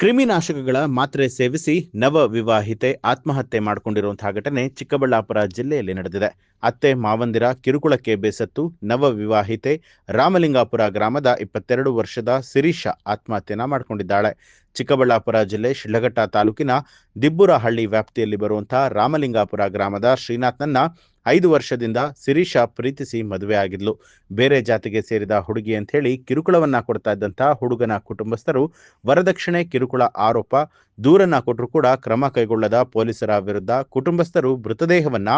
ಕ್ರಿಮಿನಾಶಕಗಳ ಮಾತ್ರೆ ಸೇವಿಸಿ ನವ ವಿವಾಹಿತೆ ಆತ್ಮಹತ್ಯೆ ಮಾಡಿಕೊಂಡಿರುವಂತಹ ಘಟನೆ ಚಿಕ್ಕಬಳ್ಳಾಪುರ ಜಿಲ್ಲೆಯಲ್ಲಿ ನಡೆದಿದೆ. ಅತ್ತೆ ಮಾವಂದಿರ ಕಿರುಕುಳಕ್ಕೆ ಬೇಸತ್ತು ನವ ವಿವಾಹಿತೆ ರಾಮಲಿಂಗಾಪುರ ಗ್ರಾಮದ 22 ವರ್ಷದ ಶಿರೀಷಾ ಆತ್ಮಹತ್ಯೆನ ಮಾಡಿಕೊಂಡಿದ್ದಾಳೆ. ಚಿಕ್ಕಬಳ್ಳಾಪುರ ಜಿಲ್ಲೆ ಶಿಡ್ಲಘಟ್ಟ ತಾಲೂಕಿನ ದಿಬ್ಬುರಹಳ್ಳಿ ವ್ಯಾಪ್ತಿಯಲ್ಲಿ ಬರುವಂತಹ ರಾಮಲಿಂಗಾಪುರ ಗ್ರಾಮದ ಶ್ರೀನಾಥ್ನನ್ನ 5 ವರ್ಷದಿಂದ ಶಿರೀಷಾ ಪ್ರೀತಿಸಿ ಮದುವೆ ಆಗಿದ್ಲು. ಬೇರೆ ಜಾತಿಗೆ ಸೇರಿದ ಹುಡುಗಿ ಅಂತ ಹೇಳಿ ಕಿರುಕುಳವನ್ನ ಕೊಡ್ತಾ ಇದ್ದಂತಹ ಹುಡುಗನ ಕುಟುಂಬಸ್ಥರು ವರದಕ್ಷಿಣೆ ಕಿರುಕುಳ ಆರೋಪ ದೂರನ್ನ ಕೊಟ್ಟರು ಕೂಡ ಕ್ರಮ ಕೈಗೊಳ್ಳದ ಪೊಲೀಸರ ವಿರುದ್ಧ ಕುಟುಂಬಸ್ಥರು ಮೃತದೇಹವನ್ನ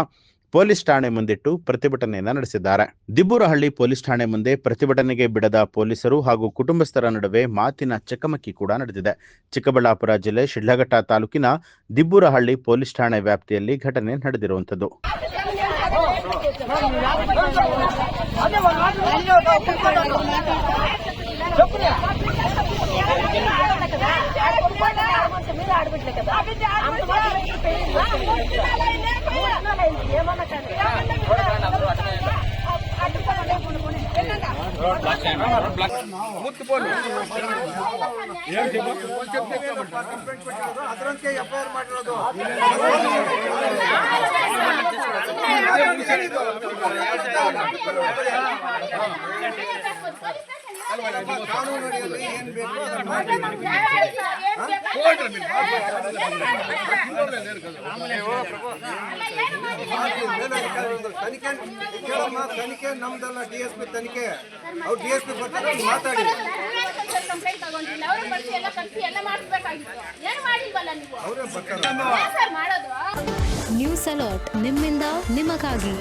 ಪೊಲೀಸ್ ಠಾಣೆ ಮುಂದಿಟ್ಟು ಪ್ರತಿಭಟನೆಯನ್ನ ನಡೆಸಿದ್ದಾರೆ. ದಿಬ್ಬುರಹಳ್ಳಿ ಪೊಲೀಸ್ ಠಾಣೆ ಮುಂದೆ ಪ್ರತಿಭಟನೆಗೆ ಬಿಡದ ಪೊಲೀಸರು ಹಾಗೂ ಕುಟುಂಬಸ್ಥರ ನಡುವೆ ಮಾತಿನ ಚಕಮಕಿ ಕೂಡ ನಡೆದಿದೆ. ಚಿಕ್ಕಬಳ್ಳಾಪುರ ಜಿಲ್ಲೆ ಶಿಡ್ಲಘಟ್ಟ ತಾಲೂಕಿನ ದಿಬ್ಬುರಹಳ್ಳಿ ಪೊಲೀಸ್ ಠಾಣೆ ವ್ಯಾಪ್ತಿಯಲ್ಲಿ ಘಟನೆ ನಡೆದಿರುವಂತದ್ದು. ತನಿಖೆ ನಮ್ದಲ್ಲ, ಡಿಎಸ್ಪಿ ತನಿಖೆ. ಅವ್ರು ಡಿಎಸ್ಪಿ ಬರ್ತಾರೆ, ಮಾತಾಡಿ. ನ್ಯೂಸ್ ಅಲರ್ಟ್, ನಿಮ್ಮಿಂದ ನಿಮಗಾಗಿ.